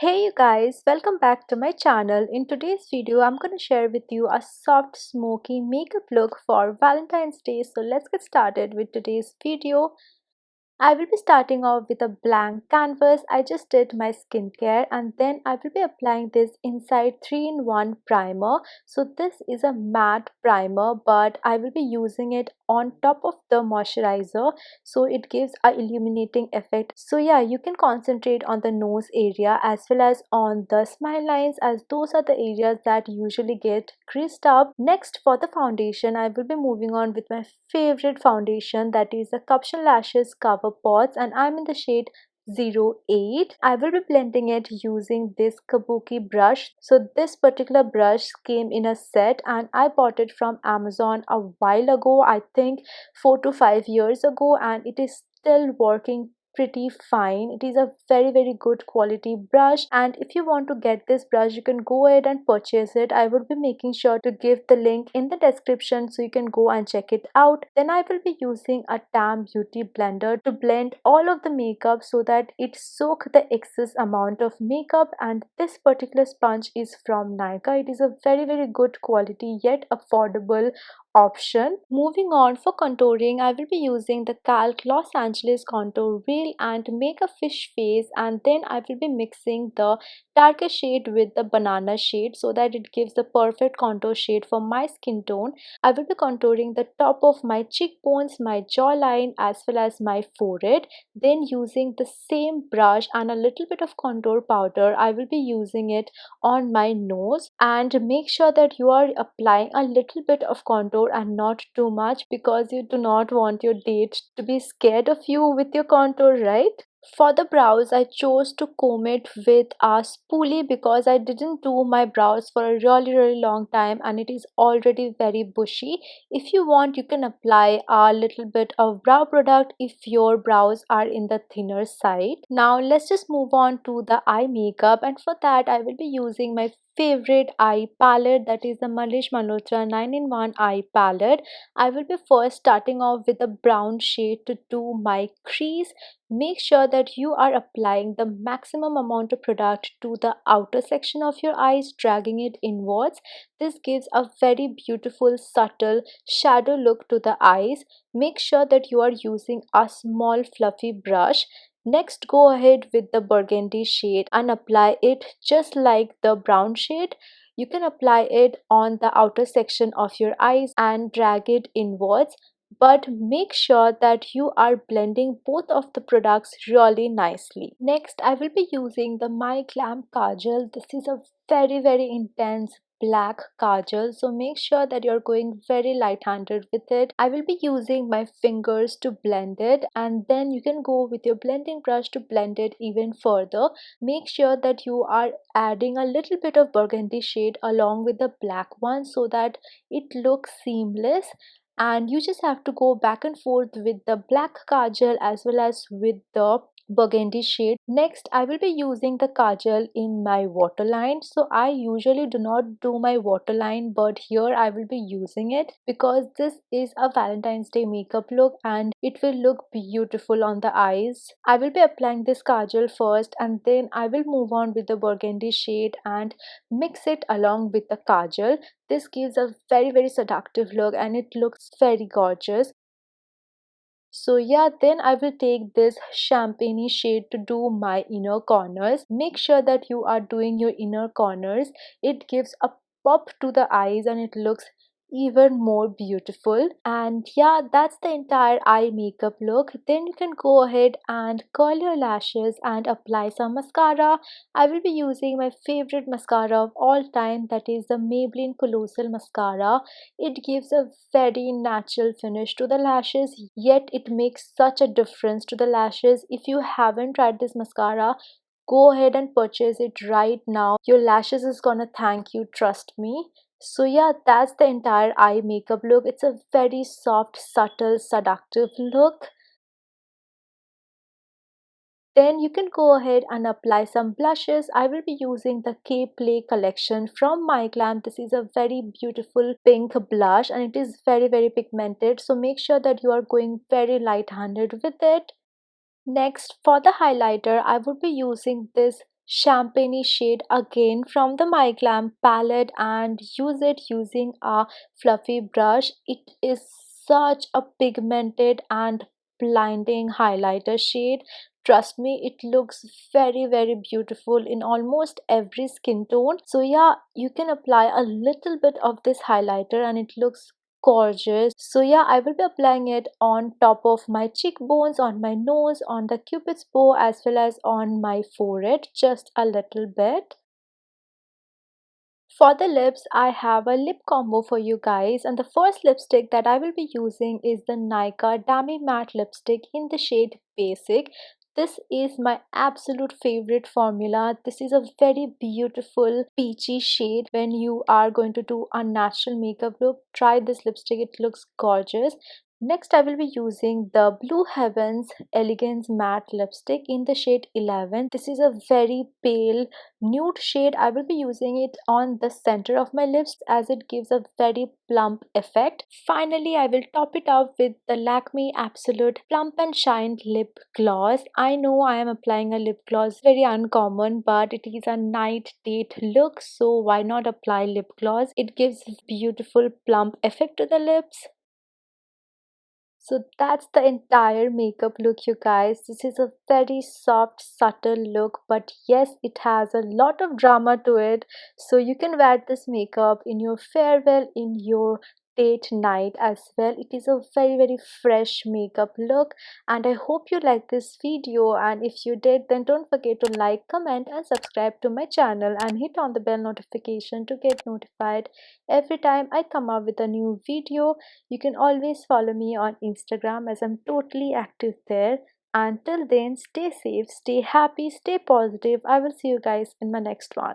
Hey you guys, welcome back to my channel. In today's video, I'm going to share with you a soft smoky makeup look for Valentine's Day. So let's get started with today's video. I will be starting off with a blank canvas. I just did my skincare and then I will be applying this Inside 3-in-1 primer. So this is a matte primer, but I will be using it on top of the moisturizer, so it gives a illuminating effect. So yeah, you can concentrate on the nose area as well as on the smile lines, as those are the areas that usually get creased up. Next, for the foundation, I will be moving on with my favorite foundation, that is the Caption Lashes Cover Pots, and I'm in the shade 08. I will be blending it using this kabuki brush. So this particular brush came in a set and I bought it from Amazon a while ago, I think 4 to 5 years ago, and it is still working pretty fine. It is a very good quality brush, and if you want to get this brush you can go ahead and purchase it. I would be making sure to give the link in the description so you can go and check it out. Then I will be using a Tam Beauty blender to blend all of the makeup so that it soak the excess amount of makeup. And this particular sponge is from Nykaa. It is a very good quality yet affordable option. Moving on, for contouring, I will be using the Calc Los Angeles contour wheel and make a fish face, and then I will be mixing the darker shade with the banana shade so that it gives the perfect contour shade for my skin tone. I will be contouring the top of my cheekbones, my jawline as well as my forehead. Then using the same brush and a little bit of contour powder, I will be using it on my nose. And make sure that you are applying a little bit of contour and not too much, because you do not want your date to be scared of you with your contour, right? For the brows, I chose to comb it with a spoolie because I didn't do my brows for a really long time and it is already very bushy. If you want, you can apply a little bit of brow product if your brows are in the thinner side. Now let's just move on to the eye makeup, and for that I will be using my favorite eye palette, that is the Malish Malhotra 9-in-1 eye palette. I will be first starting off with a brown shade to do my crease. Make sure that you are applying the maximum amount of product to the outer section of your eyes, dragging it inwards. This gives a very beautiful subtle shadow look to the eyes. Make sure that you are using a small fluffy brush. Next, go ahead with the burgundy shade and apply it just like the brown shade. You can apply it on the outer section of your eyes and drag it inwards, but make sure that you are blending both of the products really nicely. Next, I will be using the My Glam Kajal. This is a very intense black kajal, so make sure that you're going very light-handed with it. I will be using my fingers to blend it, and then you can go with your blending brush to blend it even further. Make sure that you are adding a little bit of burgundy shade along with the black one so that it looks seamless, and you just have to go back and forth with the black kajal as well as with the burgundy shade. Next, I will be using the kajal in my waterline. So I usually do not do my waterline, but here I will be using it because this is a Valentine's Day makeup look and it will look beautiful on the eyes. I will be applying this kajal first and then I will move on with the burgundy shade and mix it along with the kajal. This gives a very seductive look and it looks very gorgeous. So yeah, then I will take this champagne shade to do my inner corners. Make sure that you are doing your inner corners. It gives a pop to the eyes and it looks even more beautiful. And yeah, that's the entire eye makeup look. Then you can go ahead and curl your lashes and apply some mascara. I will be using my favorite mascara of all time, that is the Maybelline Colossal Mascara. It gives a very natural finish to the lashes, yet it makes such a difference to the lashes. If you haven't tried this mascara, go ahead and purchase it right now. Your lashes is gonna thank you, trust me. So yeah, that's the entire eye makeup look. It's a very soft, subtle, seductive look. Then you can go ahead and apply some blushes. I will be using the K Play collection from My Glam. This is a very beautiful pink blush and it is very pigmented. So make sure that you are going very light handed with it. Next, for the highlighter, I would be using this champagne shade again from the My Glam palette and use it using a fluffy brush. It is such a pigmented and blinding highlighter shade. Trust me, it looks very beautiful in almost every skin tone. So yeah, you can apply a little bit of this highlighter and it looks gorgeous. So yeah, I will be applying it on top of my cheekbones, on my nose, on the cupid's bow, as well as on my forehead, just a little bit. For the lips, I have a lip combo for you guys, and the first lipstick that I will be using is the Nykaa Dami Matte Lipstick in the shade Basic. This is my absolute favorite formula. This is a very beautiful peachy shade. When you are going to do a natural makeup look, try this lipstick, it looks gorgeous. Next, I will be using the Blue Heavens Elegance Matte Lipstick in the shade 11. This is a very pale nude shade. I will be using it on the center of my lips as it gives a very plump effect. Finally, I will top it up with the Lakme Absolute Plump and Shine Lip Gloss. I know I am applying a lip gloss, very uncommon, but it is a night date look, so why not apply lip gloss? It gives beautiful plump effect to the lips. So that's the entire makeup look, you guys. This is a very soft, subtle look, but yes, it has a lot of drama to it. So you can wear this makeup in your farewell, in your date night as well. It is a very fresh makeup look, and I hope you like this video. And if you did, then don't forget to like, comment, and subscribe to my channel and hit on the bell notification to get notified every time I come up with a new video. You can always follow me on Instagram as I'm totally active there. Until then, stay safe, stay happy, stay positive. I will see you guys in my next one.